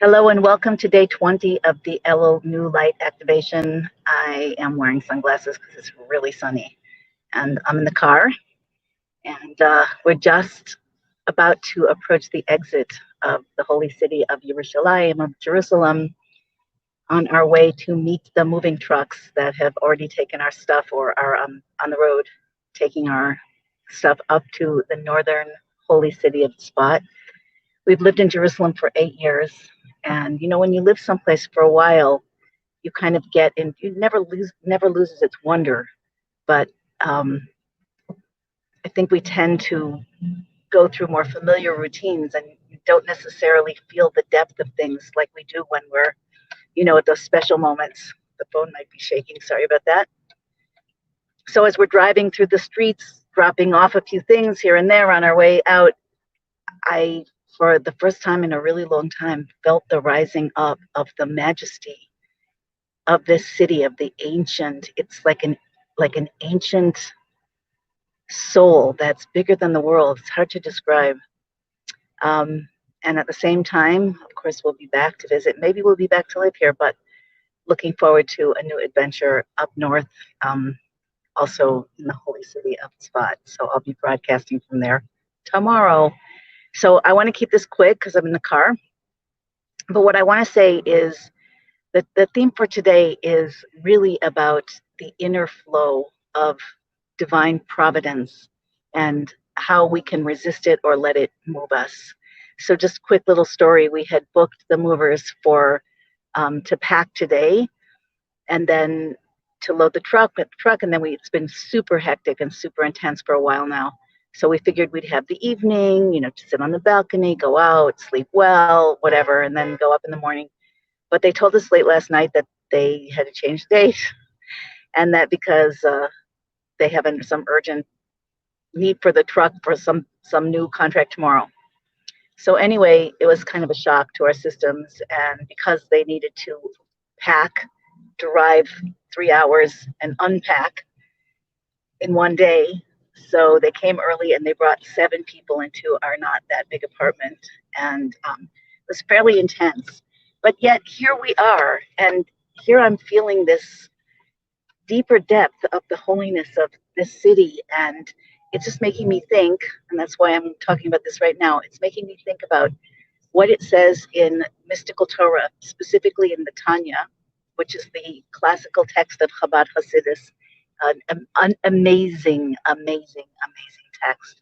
Hello and welcome to day 20 of the Elul New Light Activation. I am wearing sunglasses because it's really sunny and I'm in the car and we're just about to approach the exit of the holy city of Yerushalayim, of Jerusalem, on our way to meet the moving trucks that have already taken our stuff or are on the road taking our stuff up to the northern holy city of Tzfat. We've lived in Jerusalem for 8 years. And when you live someplace for a while, you kind of get in. You never loses its wonder. But I think we tend to go through more familiar routines, and you don't necessarily feel the depth of things like we do when we're, at those special moments. The phone might be shaking. Sorry about that. So as we're driving through the streets, dropping off a few things here and there on our way out, I, for the first time in a really long time, felt the rising up of the majesty of this city, of the ancient. It's like an ancient soul that's bigger than the world. It's hard to describe. And at the same time, of course, we'll be back to visit. Maybe we'll be back to live here, but looking forward to a new adventure up north, also in the holy city of Tzfat. So I'll be broadcasting from there tomorrow. So I want to keep this quick because I'm in the car. But what I want to say is that the theme for today is really about the inner flow of divine providence and how we can resist it or let it move us. So just quick little story. We had booked the movers for to pack today and then to load the truck, and then it's been super hectic and super intense for a while now. So we figured we'd have the evening, to sit on the balcony, go out, sleep well, whatever, and then go up in the morning. But they told us late last night that they had to change the date, and that because they have some urgent need for the truck for some new contract tomorrow. So anyway, it was kind of a shock to our systems, and because they needed to pack, drive 3 hours, and unpack in one day, so they came early and they brought 7 people into our not that big apartment, and it was fairly intense. But yet here we are, and here I'm feeling this deeper depth of the holiness of this city, and it's just making me think, and that's why I'm talking about this right now. It's making me think about what it says in mystical Torah, specifically in the Tanya, which is the classical text of Chabad Hasidus, an amazing, amazing, amazing text.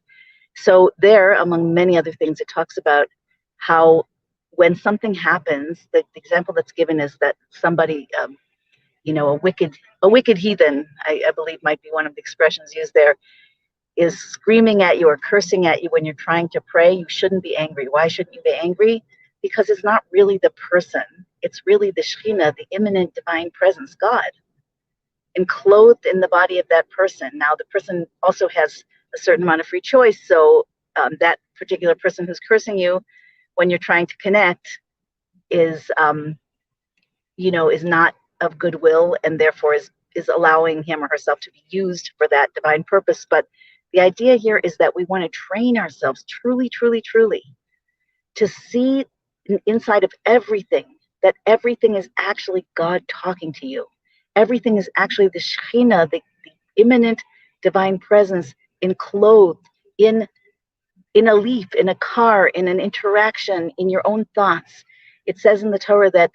So there, among many other things, it talks about how when something happens, the example that's given is that somebody, a wicked heathen, I believe might be one of the expressions used there, is screaming at you or cursing at you when you're trying to pray. You shouldn't be angry. Why shouldn't you be angry? Because it's not really the person. It's really the Shekhinah, the immanent divine presence, God, enclosed in the body of that person. Now, the person also has a certain amount of free choice. So that particular person who's cursing you when you're trying to connect is not of goodwill, and therefore is allowing him or herself to be used for that divine purpose. But the idea here is that we want to train ourselves truly, truly, truly to see inside of everything that everything is actually God talking to you. Everything is actually the Shekhinah, the immanent divine presence enclosed in a leaf, in a car, in an interaction, in your own thoughts. It says in the Torah that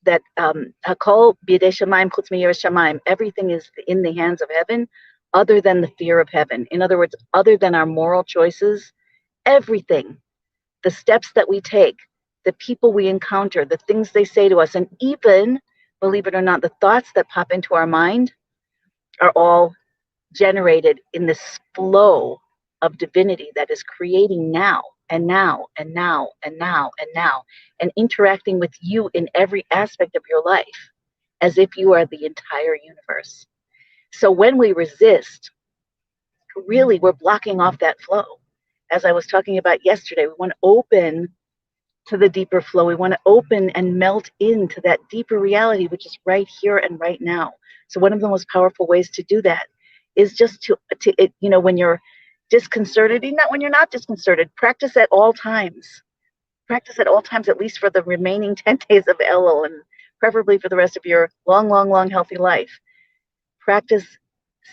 Hakol b'yedei shamayim chutz miyiras shamayim. Everything is in the hands of heaven, other than the fear of heaven. In other words, other than our moral choices, everything, the steps that we take, the people we encounter, the things they say to us, and even, believe it or not, the thoughts that pop into our mind are all generated in this flow of divinity that is creating now and now and now and now and now, and interacting with you in every aspect of your life as if you are the entire universe. So when we resist, really we're blocking off that flow. As I was talking about yesterday, we want to open to the deeper flow. We want to open and melt into that deeper reality, which is right here and right now. So one of the most powerful ways to do that is just to when you're disconcerted, even not when you're not disconcerted, practice at all times practice at all times, at least for the remaining 10 days of Elul, and preferably for the rest of your long, long, long, healthy life. Practice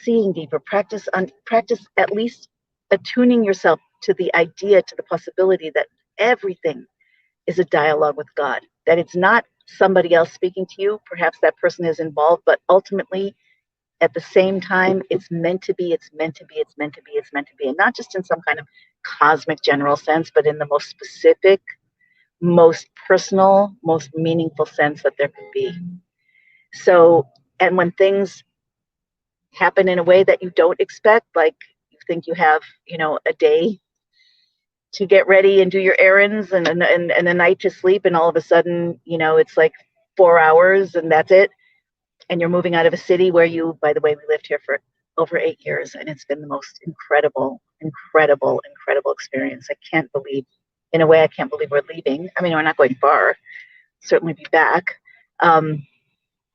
seeing deeper. Practice at least attuning yourself to the idea, to the possibility that everything is a dialogue with God, that it's not somebody else speaking to you. Perhaps that person is involved, but ultimately, at the same time, it's meant to be, it's meant to be, it's meant to be, it's meant to be. And not just in some kind of cosmic general sense, but in the most specific, most personal, most meaningful sense that there could be. So, and when things happen in a way that you don't expect, like you think you have, a day to get ready and do your errands and a night to sleep, and all of a sudden, it's like 4 hours and that's it. And you're moving out of a city where by the way, we lived here for over 8 years, and it's been the most incredible, incredible, incredible experience. In a way, I can't believe we're leaving. I mean, we're not going far. Certainly be back.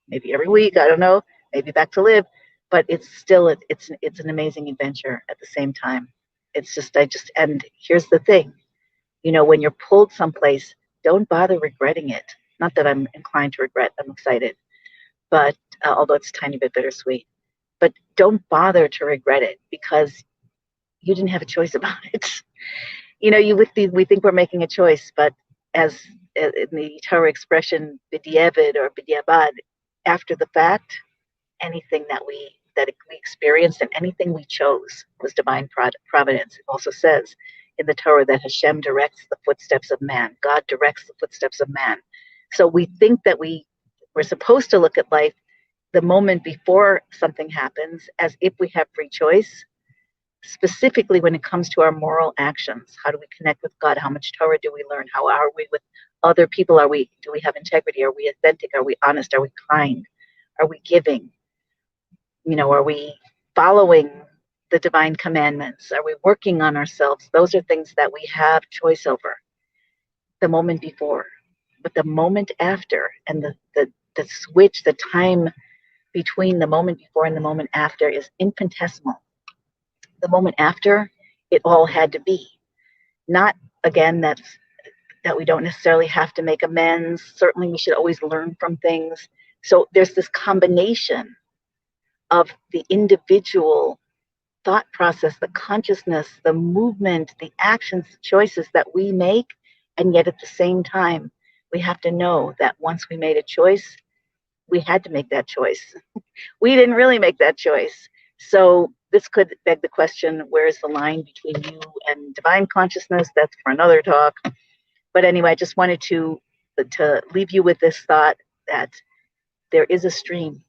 Maybe every week, I don't know, maybe back to live, but it's still, it's an amazing adventure at the same time. And here's the thing, when you're pulled someplace, don't bother regretting it. Not that I'm inclined to regret, I'm excited, but although it's a tiny bit bittersweet, but don't bother to regret it because you didn't have a choice about it. We think we're making a choice, but as in the Torah expression, b'diavad or b'diabad, after the fact, anything that we experienced and anything we chose was divine providence. It also says in the Torah that Hashem directs the footsteps of man. God directs the footsteps of man. So we think that we're supposed to look at life the moment before something happens as if we have free choice, specifically when it comes to our moral actions. How do we connect with God? How much Torah do we learn? How are we with other people? Do we have integrity? Are we authentic? Are we honest? Are we kind? Are we giving? Are we following the divine commandments? Are we working on ourselves? Those are things that we have choice over the moment before. But the moment after, and the switch, the time between the moment before and the moment after is infinitesimal. The moment after, it all had to be. Not, again, that we don't necessarily have to make amends. Certainly we should always learn from things. So there's this combination of the individual thought process, the consciousness, the movement, the actions, the choices that we make. And yet at the same time, we have to know that once we made a choice, we had to make that choice. We didn't really make that choice. So this could beg the question, where is the line between you and divine consciousness? That's for another talk. But anyway, I just wanted to leave you with this thought that there is a stream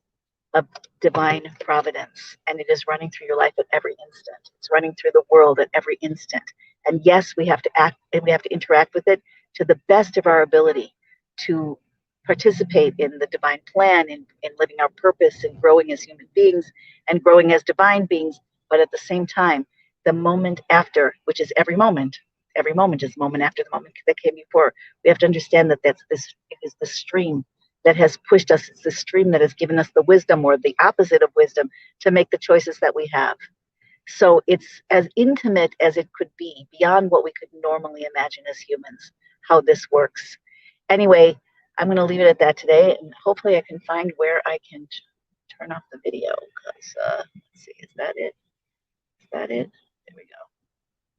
of divine providence, and it is running through your life at every instant. It's running through the world at every instant. And yes, we have to act and we have to interact with it to the best of our ability to participate in the divine plan, in living our purpose and growing as human beings and growing as divine beings. But at the same time, the moment after, which is every moment is the moment after the moment that came before. We have to understand that it is the stream that has pushed us. It's the stream that has given us the wisdom, or the opposite of wisdom, to make the choices that we have. So it's as intimate as it could be, beyond what we could normally imagine as humans, how this works. Anyway, I'm going to leave it at that today, and hopefully I can find where I can turn off the video, because let's see, is that it? There we go.